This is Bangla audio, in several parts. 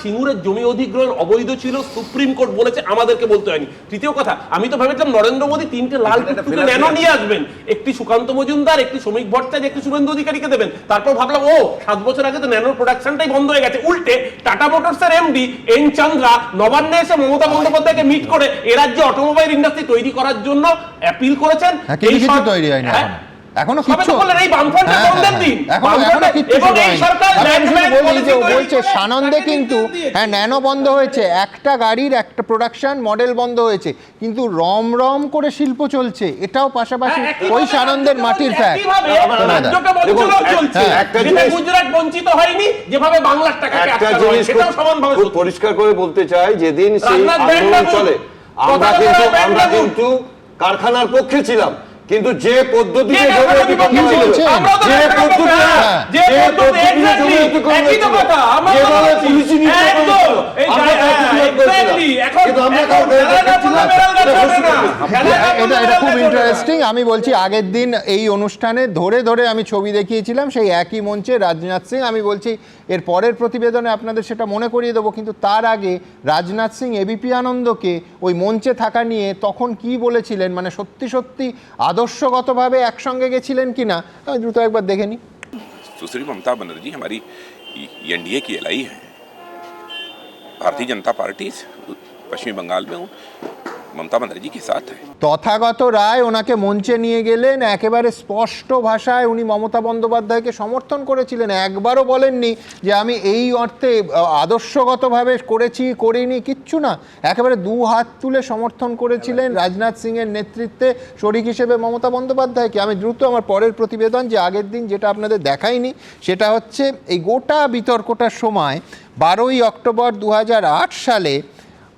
সিঙ্গুরের জমি অধিগ্রহণ অবৈধ ছিল, সুপ্রিম কোর্ট বলেছে, আমাদেরকে বলতে হয়নি। তৃতীয় কথা, আমি তো ভেবেছিলাম নরেন্দ্র মোদী 3টে লাল টুকটুকে ন্যানো নিয়ে আসবেন, একটি সুকান্ত মজুমদার, একটি শ্রমিক ভট্টাচার্য, একটি শুভেন্দু অধিকারীকে দেবেন। তারপর ভাবলাম 7 বছর আগে তো ন্যানোর প্রোডাকশনটাই বন্ধ হয়ে গেছে। উল্টে টাটা মোটরসের এমডি এন চন্দ্রা নবান্নে এসে মমতা বন্দ্যোপাধ্যায়কে মিট করে এ রাজ্যে অটোমোবাইল ইন্ডাস্ট্রি তৈরি করার জন্য অ্যাপিল করেছেন। এই কিছু তৈরি হয়নি এখনো কিছু এই বামফ্রন্টের বন্ধের দিন এখনো কিছু এবং এই সরকার বলছে সানন্দে কিন্তু হ্যাঁ ন্যানো বন্ধ হয়েছে, একটা গাড়ির একটা প্রোডাকশন মডেল বন্ধ হয়েছে, কিন্তু রম রম করে শিল্প চলছে, এটাও পাশাপাশি ওই সানন্দের মাটির ফ্যাক্ট। গুজরাট বঞ্চিত হয়নি যেভাবে বাংলার টাকাকে আটকানো হয়, সেটাও সমানভাবে পরিষ্কার করে বলতে চাই, যেদিন সেই আন্দোলন চলে আমরা কিন্তু কারখানার পক্ষে ছিলাম, কিন্তু যে পদ্ধতি খুব ইন্টারেস্টিং। আমি বলছি আগের দিন এই অনুষ্ঠানে ধরে ধরে আমি ছবি দেখিয়েছিলাম সেই একই মঞ্চে রাজনাথ সিং। আমি বলছি এর পরের প্রতিবেদনে আপনাদের সেটা মনে করিয়ে দেবো, কিন্তু তার আগে রাজনাথ সিং এবিপি আনন্দকে ওই মঞ্চে থাকা নিয়ে তখন কি বলেছিলেন, মানে সত্যি সত্যি আদর্শগতভাবে একসঙ্গে গেছিলেন কিনা আমি দ্রুত একবার দেখে নিই। सुश्री ममता बनर्जी हमारी एनडीए की एलआई है, भारतीय जनता पार्टी पश्चिमी बंगाल में ममता बनर्जी के साथ है। তথাগত রায় ওনাকে মঞ্চে নিয়ে গেলেন, একেবারে স্পষ্ট ভাষায় উনি মমতা বন্দ্যোপাধ্যায়কে সমর্থন করেছিলেন, একবারও বলেননি যে আমি এই অর্থে আদর্শগতভাবে করিনি, কিচ্ছু না, একেবারে দু হাত তুলে সমর্থন করেছিলেন রাজনাথ সিংয়ের নেতৃত্বে শরিক হিসেবে মমতা বন্দ্যোপাধ্যায়কে। আমি দ্রুত আমার পরের প্রতিবেদন, যে আগের দিন যেটা আপনাদের দেখাইনি, সেটা হচ্ছে এই গোটা বিতর্কটার সময় 12ই অক্টোবর 2008 সালে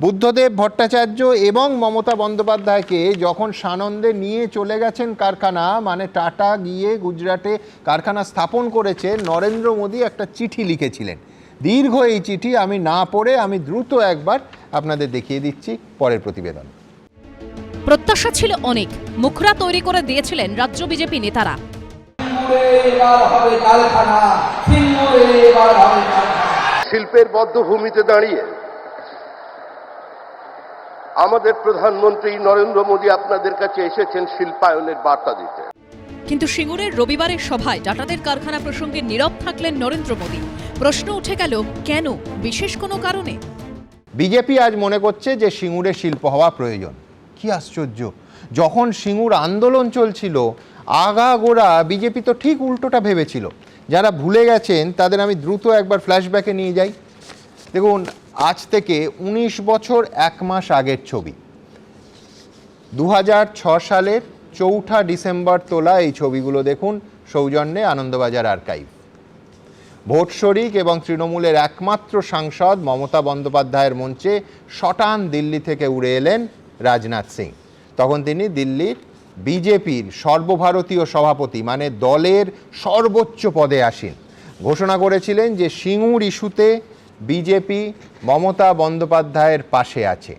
বুদ্ধদেব ভট্টাচার্য এবং মমতা বন্দ্যোপাধ্যায়কে যখন সানন্দে নিয়ে চলে গেছেন কারখানা, মানে টাটা গিয়ে গুজরাটে কারখানা স্থাপন করেছে, নরেন্দ্র মোদী একটা চিঠি লিখেছিলেন। দীর্ঘ এই চিঠি আমি না পড়ে আমি দ্রুত একবার আপনাদের দেখিয়ে দিচ্ছি পরের প্রতিবেদন। প্রত্যাশা ছিল অনেক, মুখরা তৈরি করে দিয়েছিলেন রাজ্য বিজেপি নেতারা। শিল্পের বদ্ধভূমিতে দাঁড়িয়ে আমাদের প্রধানমন্ত্রী নরেন্দ্র মোদী আপনাদের কাছে এসেছেন শিল্পায়নের বার্তা দিতে। কিন্তু সিঙ্গুরের রবিবারের সভায় টাটাদের কারখানা প্রসঙ্গে নীরব থাকলেন নরেন্দ্র মোদী। প্রশ্ন উঠে গেল, কেন? বিশেষ কোনো কারণে? বিজেপি আজ মনে করছে যে সিঙ্গুরে শিল্প হওয়া প্রয়োজন। কি আশ্চর্য! যখন সিঙ্গুর আন্দোলন চলছিল আগাগোড়া বিজেপি তো ঠিক উল্টোটা ভেবেছিল। যারা ভুলে গেছেন তাদের আমি দ্রুত একবার ফ্ল্যাশব্যাকে নিয়ে যাই। দেখুন, আজ থেকে 19 বছর 1 মাস আগের ছবি, 2006 সালের 4 ডিসেম্বর তোলা এই ছবিগুলো দেখুন, সৌজন্যে আনন্দবাজার আর্কাইভ। ভোট শরিক এবং তৃণমূলের একমাত্র সাংসদ মমতা বন্দ্যোপাধ্যায়ের মঞ্চে শটান দিল্লি থেকে উড়ে এলেন রাজনাথ সিং। তখন তিনি দিল্লির বিজেপির সর্বভারতীয় সভাপতি, মানে দলের সর্বোচ্চ পদে আসীন। ঘোষণা করেছিলেন যে সিঙ্গুর ইস্যুতে বিজেপি মমতা বন্দ্যোপাধ্যায়ের পাশে আছে।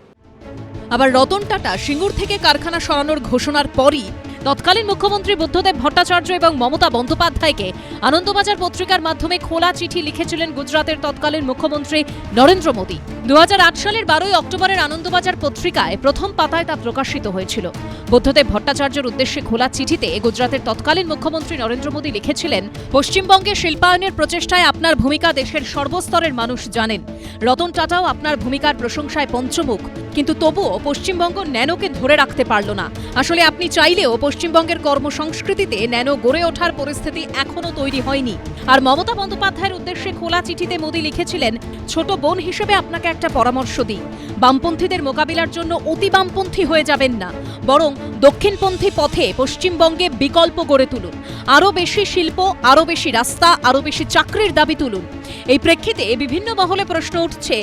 আবার রতন টাটা সিঙ্গুর থেকে কারখানা সরানোর ঘোষণার পরই তৎকালীন মুখ্যমন্ত্রী বুদ্ধদেব ভট্টাচার্য এবং মমতা বন্দ্যোপাধ্যায়কে আনন্দবাজার পত্রিকার মাধ্যমে খোলা চিঠি লিখেছিলেন গুজরাতের তৎকালীন মুখ্যমন্ত্রী নরেন্দ্র মোদী। 2008 সালের 12ই অক্টোবরের আনন্দবাজার পত্রিকায় প্রথম পাতায় তা প্রকাশিত হয়েছিল। বুদ্ধদেব ভট্টাচার্যের উদ্দেশ্যে খোলা চিঠিতে গুজরাতের তৎকালীন মুখ্যমন্ত্রী নরেন্দ্র মোদী লিখেছিলেন, পশ্চিমবঙ্গে শিল্পায়নের প্রচেষ্টায় আপনার ভূমিকা দেশের সর্বস্তরের মানুষ জানেন। রতন টাটাও আপনার ভূমিকার প্রশংসায় পঞ্চমুখ, কিন্তু তবুও পশ্চিমবঙ্গ ন্যানোকে ধরে রাখতে পারল না। আসলে আপনি চাইলেও পশ্চিমবঙ্গের কর্মসংস্কৃতিতে ন্যানো গড়ে ওঠার পরিস্থিতি এখনো তৈরি হয়নি। আর মমতা বন্দ্যোপাধ্যায়ের উদ্দেশ্যে খোলা চিঠিতে মোদী লিখেছিলেন, ছোট বোন হিসেবে আপনাকে একটা পরামর্শ দিই, বামপন্থীদের মোকাবিলার জন্য অতি বামপন্থী হয়ে যাবেন না, বরং দক্ষিণপন্থী পথে পশ্চিমবঙ্গে বিকল্প গড়ে তুলুন। আরও বেশি শিল্প, আরও বেশি রাস্তা, আরও বেশি চাকরির দাবি তুলুন। এই প্রেক্ষিতে বিভিন্ন মহলে প্রশ্ন উঠছে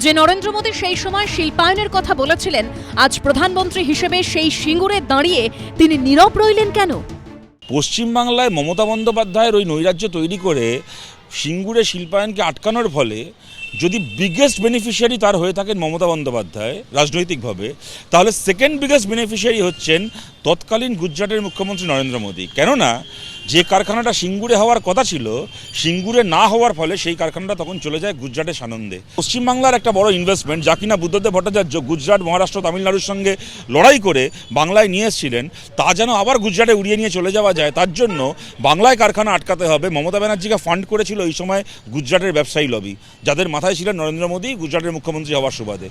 যে নরেন্দ্র মোদী সেই সময় শিল্পায়নের কথা বলেছিলেন, আজ প্রধানমন্ত্রী হিসেবে সেই সিঙ্গুরে দাঁড়িয়ে তিনি নীরব রইলেন কেন? পশ্চিমবাংলায় মমতা বন্দ্যোপাধ্যায়ের ওই নৈরাজ্য তৈরি করে সিঙ্গুরে শিল্পায়নকে আটকানোর ফলে যদি বিগেস্ট বেনিফিশিয়ারি তার হয়ে থাকেন মমতা বন্দ্যোপাধ্যায় রাজনৈতিকভাবে, তাহলে সেকেন্ড বিগেস্ট বেনিফিশিয়ারি হচ্ছেন তৎকালীন গুজরাটের মুখ্যমন্ত্রী নরেন্দ্র মোদী। কেননা যে কারখানাটা সিঙ্গুরে হওয়ার কথা ছিল, সিঙ্গুরে না হওয়ার ফলে সেই কারখানাটা তখন চলে যায় গুজরাটের সানন্দে। পশ্চিমবাংলার একটা বড় ইনভেস্টমেন্ট, যা কিনা বুদ্ধদেব ভট্টাচার্য গুজরাট, মহারাষ্ট্র, তামিলনাড়ুর সঙ্গে লড়াই করে বাংলায় নিয়ে এসেছিলেন, তা যেন আবার গুজরাটে উড়িয়ে নিয়ে চলে যাওয়া যায়, তার জন্য বাংলায় কারখানা আটকাতে হবে। মমতা ব্যানার্জিকে ফান্ড করেছিল এই সময় গুজরাটের ব্যবসায়ী লবি, যাদের মাথায় ছিলেন নরেন্দ্র মোদী গুজরাটের মুখ্যমন্ত্রী হওয়ার সুবাদে।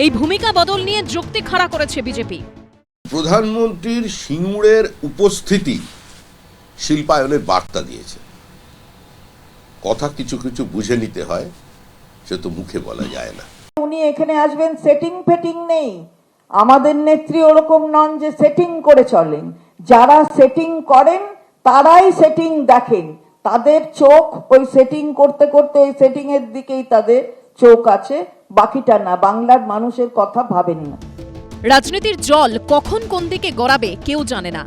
এই ভূমিকা বদল নিয়ে যুক্তি খাড়া করেছে বিজেপি। প্রধানমন্ত্রীর সিঙ্গুরের উপস্থিতি শিল্পায়নের বার্তা দিয়েছে। কথা কিছু কিছু বুঝে নিতে হয়, সে তো মুখে বলা যায় না। উনি এখানে আসবেন, সেটিং ফেটিং নেই। আমাদের নেত্রী ওরকম নন যে সেটিং করে চলেন। যারা সেটিং করেন তারাই সেটিং দেখেন, তাদের চোখ ওই সেটিং করতে করতে ওই সেটিং এর দিকেই তাদের চোখ আছে, বাকিটা না। বাংলার মানুষের কথা ভাবেন না। রাজনীতির জল কখন কোন দিকে গড়াবে কেউ জানে না,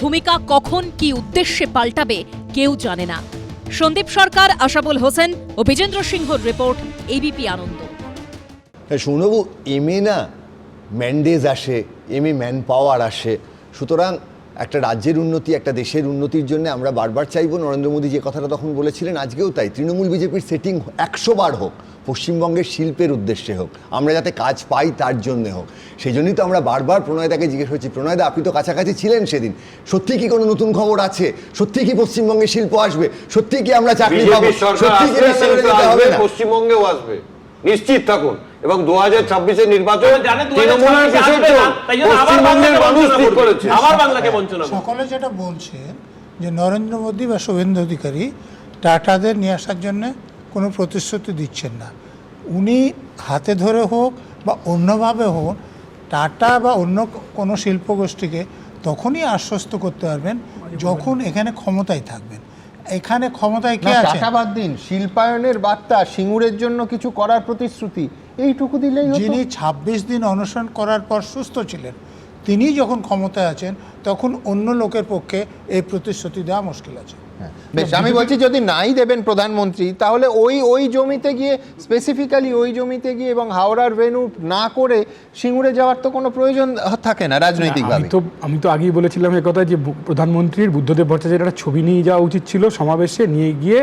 ভূমিকা কখন কি উদ্দেশ্যে পাল্টাবে কেউ জানে না। সন্দীপ সরকার, আশাবুল হোসেন ও বিজেন্দ্র সিংহর রিপোর্ট, এবিপি আনন্দ। শুনবু এমএ না ম্যান্ডেজ আসে, এমএ ম্যান পাওয়ার আসে। সুতরাং একটা রাজ্যের উন্নতি, একটা দেশের উন্নতির জন্য আমরা বারবার চাইবো, নরেন্দ্র মোদী যে কথাটা তখন বলেছিলেন আজকেও তাই, তৃণমূল বিজেপির সেটিং 100 বার হোক, পশ্চিমবঙ্গের শিল্পের উদ্দেশ্যে হোক, আমরা যাতে কাজ পাই তার জন্যে হোক। সেই জন্যই তো আমরা বারবার প্রণয়দাকে জিজ্ঞেস করছি, প্রণয়দা আপনি তো কাছাকাছি ছিলেন সেদিন, সত্যি কি কোনো নতুন খবর আছে? সত্যি কি পশ্চিমবঙ্গে শিল্প আসবে? সত্যি কি আমরা চাকরি পাবো? সত্যি কি পশ্চিমবঙ্গেও আসবে, নিশ্চিত থাকুন। এবং 2026-এর নির্বাচন তৃণমূলের বিষয় তো পশ্চিমবঙ্গের মানুষ ঠিক করেছে। আবার বাংলাকে বঞ্চনা করে। সকলে যেটা বলছে যে নরেন্দ্র মোদী বা শুভেন্দু অধিকারী টাটাদের নিয়ে আসার জন্য কোনো প্রতিশ্রুতি দিচ্ছেন না। উনি হাতে ধরে হোক বা অন্যভাবে হোক টাটা বা অন্য কোনো শিল্পগোষ্ঠীকে তখনই আশ্বস্ত করতে পারবেন যখন এখানে ক্ষমতায় থাকবেন। এখানে ক্ষমতায় কে আছে? টাকা বাদ দিন, শিল্পায়নের বার্তা, সিঙ্গুরের জন্য কিছু করার প্রতিশ্রুতি, এইটুকু দিলেই হতো। যিনি 26 দিন অনশন করার পর সুস্থ ছিলেন, তিনি যখন ক্ষমতায় আছেন তখন অন্য লোকের পক্ষে এই প্রতিশ্রুতি দেওয়া মুশকিল আছে। বেশ, আমি বলছি যদি নাই দেবেন প্রধানমন্ত্রী, তাহলে ওই জমিতে গিয়ে, স্পেসিফিক্যালি ওই জমিতে গিয়ে এবং হাওড়ার ভেন্যু না করে সিঙ্গুরে যাওয়ার তো কোনো প্রয়োজন থাকে না রাজনৈতিকভাবে। আমি তো আগেই বলেছিলাম এই কথা যে প্রধানমন্ত্রীর বুদ্ধদেব ভট্টাচার্যের একটা ছবি নিয়ে যাওয়া উচিত ছিল সমাবেশে, নিয়ে গিয়ে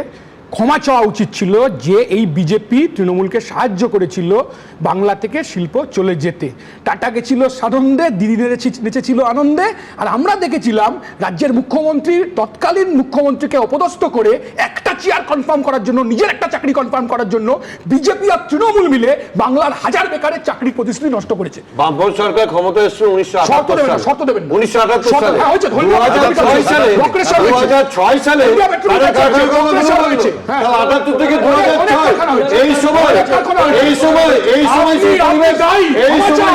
ক্ষমা চাওয়া উচিত ছিল যে এই বিজেপি তৃণমূলকে সাহায্য করেছিল বাংলা থেকে শিল্প চলে যেতে। টাটা গেছিল সানন্দে, দিদি নেচেছিল আনন্দে, আর আমরা দেখেছিলাম রাজ্যের মুখ্যমন্ত্রী তৎকালীন মুখ্যমন্ত্রীকে অপদস্থ করে একটা চেয়ার কনফার্ম করার জন্য, নিজের একটা চাকরি কনফার্ম করার জন্য বিজেপি আর তৃণমূল মিলে বাংলার হাজার বেকারের চাকরির প্রতিশ্রুতি নষ্ট করেছে। বামফ্রন্ট সরকার ক্ষমতা এসেছিল 1978 সালে। শর্ত দেবেন না। 1978 সালে। হ্যাঁ, হয়েছে, 2006 সালে। 2006 সালে তাহলে 78 থেকে 2006 এই সময়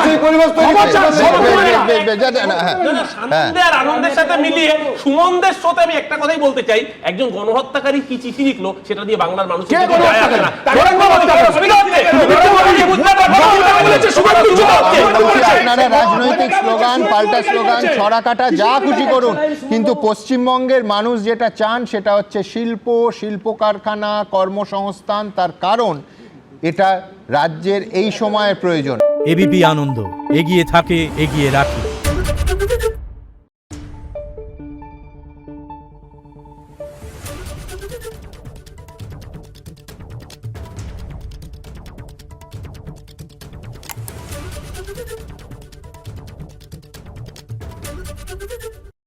সেই পরিবেশ তৈরি করেছে। সানন্দে আর আনন্দের সাথে মিলিয়ে সুমনদের সাথে আমি একটা কথাই বলতে চাই, একজন গণহত্যাকারী কি চিঠি লিখলো সেটা দিয়ে বাংলার মানুষ আপনারা রাজনৈতিক স্লোগান, পাল্টা স্লোগান, ছড়াকাটা যা খুশি করুন, কিন্তু পশ্চিমবঙ্গের মানুষ যেটা চান সেটা হচ্ছে শিল্প, শিল্প কারখানা, কর্মসংস্থান। তার কারণ এটা রাজ্যের এই সময়ের প্রয়োজন। এবিপি আনন্দ, এগিয়ে থাকে, এগিয়ে রাখে।